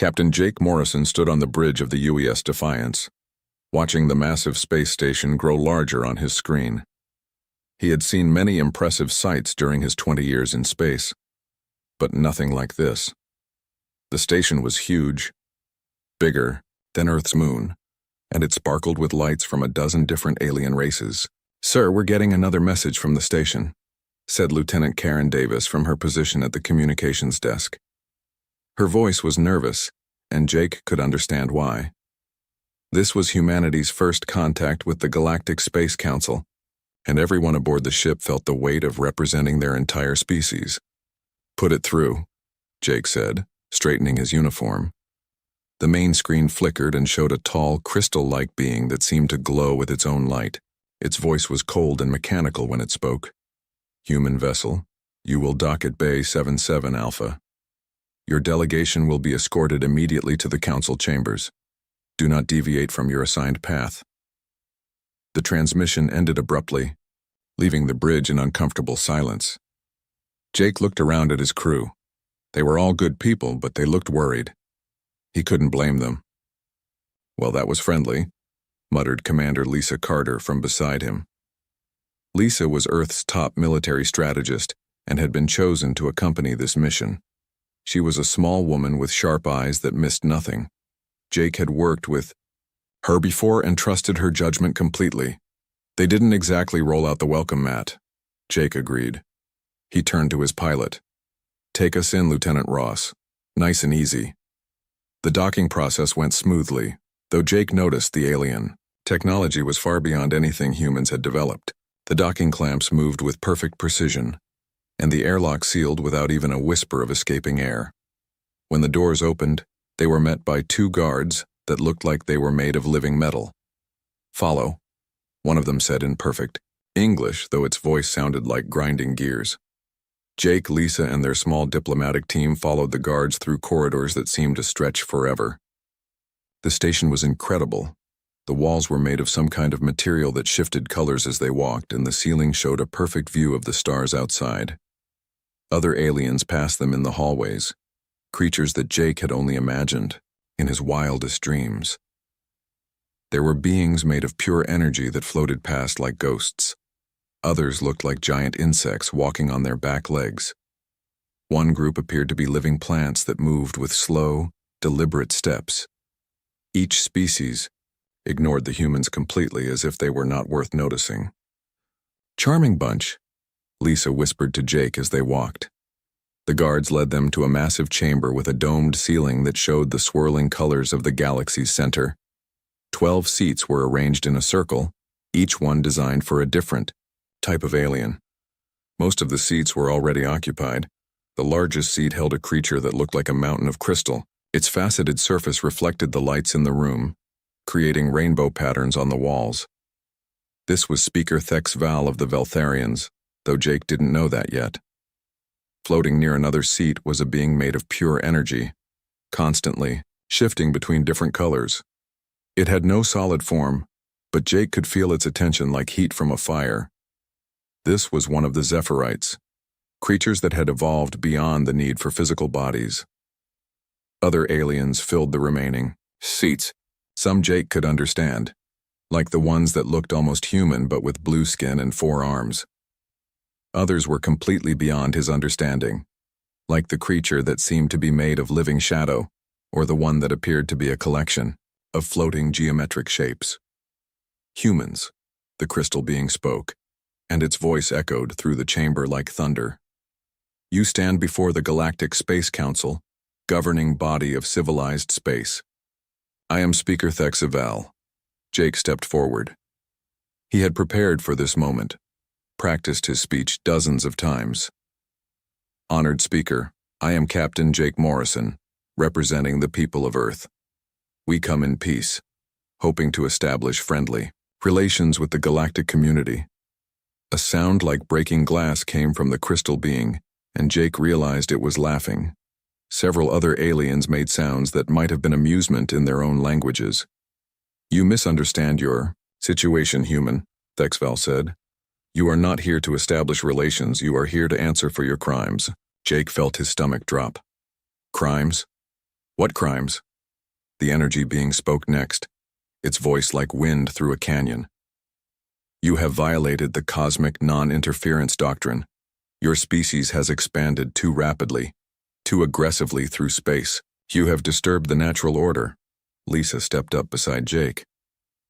Captain Jake Morrison stood on the bridge of the UES Defiance, watching the massive space station grow larger on his screen. He had seen many impressive sights during his 20 years in space, but nothing like this. The station was huge, bigger than Earth's moon, and it sparkled with lights from a dozen different alien races. "Sir, we're getting another message from the station," said Lieutenant Karen Davis from her position at the communications desk. Her voice was nervous, and Jake could understand why. This was humanity's first contact with the Galactic Space Council, and everyone aboard the ship felt the weight of representing their entire species. "Put it through," Jake said, straightening his uniform. The main screen flickered and showed a tall, crystal-like being that seemed to glow with its own light. Its voice was cold and mechanical when it spoke. "Human vessel, you will dock at Bay 77 Alpha. Your delegation will be escorted immediately to the council chambers. Do not deviate from your assigned path." The transmission ended abruptly, leaving the bridge in uncomfortable silence. Jake looked around at his crew. They were all good people, but they looked worried. He couldn't blame them. "Well, that was friendly," muttered Commander Lisa Carter from beside him. Lisa was Earth's top military strategist and had been chosen to accompany this mission. She was a small woman with sharp eyes that missed nothing. Jake had worked with her before and trusted her judgment completely. "They didn't exactly roll out the welcome mat," Jake agreed. He turned to his pilot. "Take us in, Lieutenant Ross. Nice and easy." The docking process went smoothly, though Jake noticed the alien technology was far beyond anything humans had developed. The docking clamps moved with perfect precision, and the airlock sealed without even a whisper of escaping air. When the doors opened, they were met by two guards that looked like they were made of living metal. "Follow," one of them said in perfect English, though its voice sounded like grinding gears. Jake, Lisa, and their small diplomatic team followed the guards through corridors that seemed to stretch forever. The station was incredible. The walls were made of some kind of material that shifted colors as they walked, and the ceiling showed a perfect view of the stars outside. Other aliens passed them in the hallways, creatures that Jake had only imagined in his wildest dreams. There were beings made of pure energy that floated past like ghosts. Others looked like giant insects walking on their back legs. One group appeared to be living plants that moved with slow, deliberate steps. Each species ignored the humans completely, as if they were not worth noticing. "Charming bunch," Lisa whispered to Jake as they walked. The guards led them to a massive chamber with a domed ceiling that showed the swirling colors of the galaxy's center. 12 seats were arranged in a circle, each one designed for a different type of alien. Most of the seats were already occupied. The largest seat held a creature that looked like a mountain of crystal. Its faceted surface reflected the lights in the room, creating rainbow patterns on the walls. This was Speaker Thex Val of the Veltharians, though Jake didn't know that yet. Floating near another seat was a being made of pure energy, constantly shifting between different colors. It had no solid form, but Jake could feel its attention like heat from a fire. This was one of the Zephyrite, creatures that had evolved beyond the need for physical bodies. Other aliens filled the remaining seats. Some Jake could understand, like the ones that looked almost human but with blue skin and 4 arms. Others were completely beyond his understanding, like the creature that seemed to be made of living shadow, or the one that appeared to be a collection of floating geometric shapes. "Humans," the crystal being spoke, and its voice echoed through the chamber like thunder. "You stand before the Galactic Space Council, governing body of civilized space. I am Speaker Thex Val." Jake stepped forward. He had prepared for this moment, practiced his speech dozens of times. "Honored Speaker, I am Captain Jake Morrison, representing the people of Earth. We come in peace, hoping to establish friendly relations with the galactic community." A sound like breaking glass came from the crystal being, and Jake realized it was laughing. Several other aliens made sounds that might have been amusement in their own languages. "You misunderstand your situation, human," Thex Val said. "You are not here to establish relations, you are here to answer for your crimes." Jake felt his stomach drop. "Crimes?" What crimes? The energy being spoke next, its voice like wind through a canyon. You have violated the cosmic non-interference doctrine. Your species has expanded too rapidly, too aggressively through space. You have disturbed the natural order. Lisa stepped up beside Jake.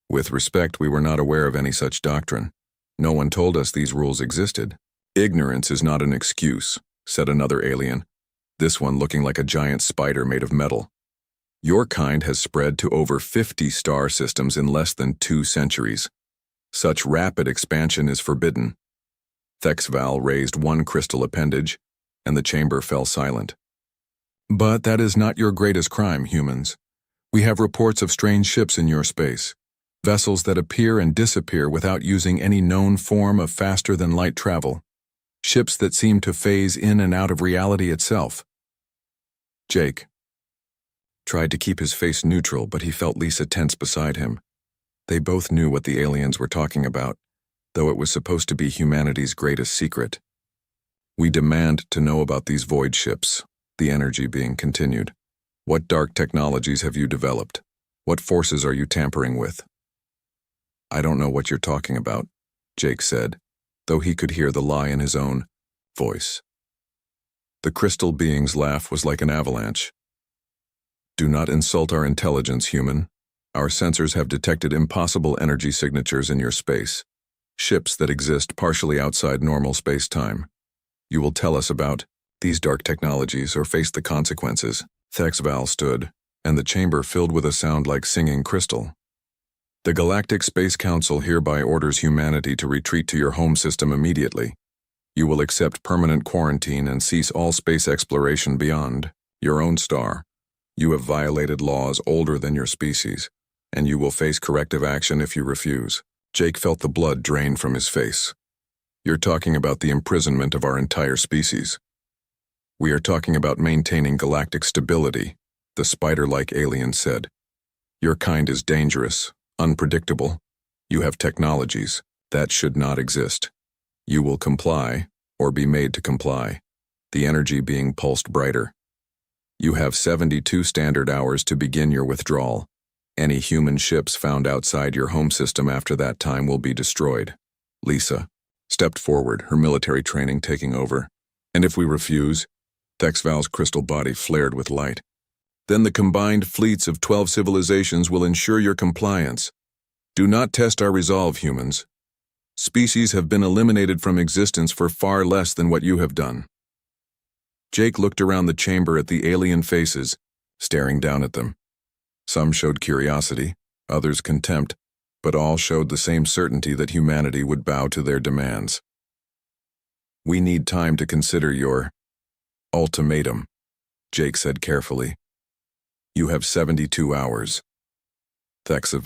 With respect, we were not aware of any such doctrine. No one told us these rules existed. Ignorance is not an excuse, said another alien, this one looking like a giant spider made of metal. Your kind has spread to over 50 star systems in less than 2 centuries. Such rapid expansion is forbidden. Thexval raised one crystal appendage, and the chamber fell silent. But that is not your greatest crime, humans. We have reports of strange ships in your space, vessels that appear and disappear without using any known form of faster-than-light travel, ships that seem to phase in and out of reality itself. Jake tried to keep his face neutral, but he felt Lisa tense beside him. They both knew what the aliens were talking about, though it was supposed to be humanity's greatest secret. We demand to know about these void ships, the energy being continued. What dark technologies have you developed? What forces are you tampering with? I don't know what you're talking about, Jake said, though he could hear the lie in his own voice. The crystal being's laugh was like an avalanche. Do not insult our intelligence, human. Our sensors have detected impossible energy signatures in your space, ships that exist partially outside normal space-time. You will tell us about these dark technologies or face the consequences. Thexval stood, and the chamber filled with a sound like singing crystal. The Galactic Space Council hereby orders humanity to retreat to your home system immediately. You will accept permanent quarantine and cease all space exploration beyond your own star. You have violated laws older than your species, and you will face corrective action if you refuse. Jake felt the blood drain from his face. You're talking about the imprisonment of our entire species. We are talking about maintaining galactic stability, the spider-like alien said. Your kind is dangerous, unpredictable. You have technologies that should not exist. You will comply, or be made to comply, the energy being pulsed brighter. You have 72 standard hours to begin your withdrawal. Any human ships found outside your home system after that time will be destroyed. Lisa stepped forward, her military training taking over. And if we refuse? Thexval's crystal body flared with light. Then the combined fleets of 12 civilizations will ensure your compliance. Do not test our resolve, humans. Species have been eliminated from existence for far less than what you have done. Jake looked around the chamber at the alien faces, staring down at them. Some showed curiosity, others contempt, but all showed the same certainty that humanity would bow to their demands. We need time to consider your ultimatum, Jake said carefully. You have 72 hours. Thexval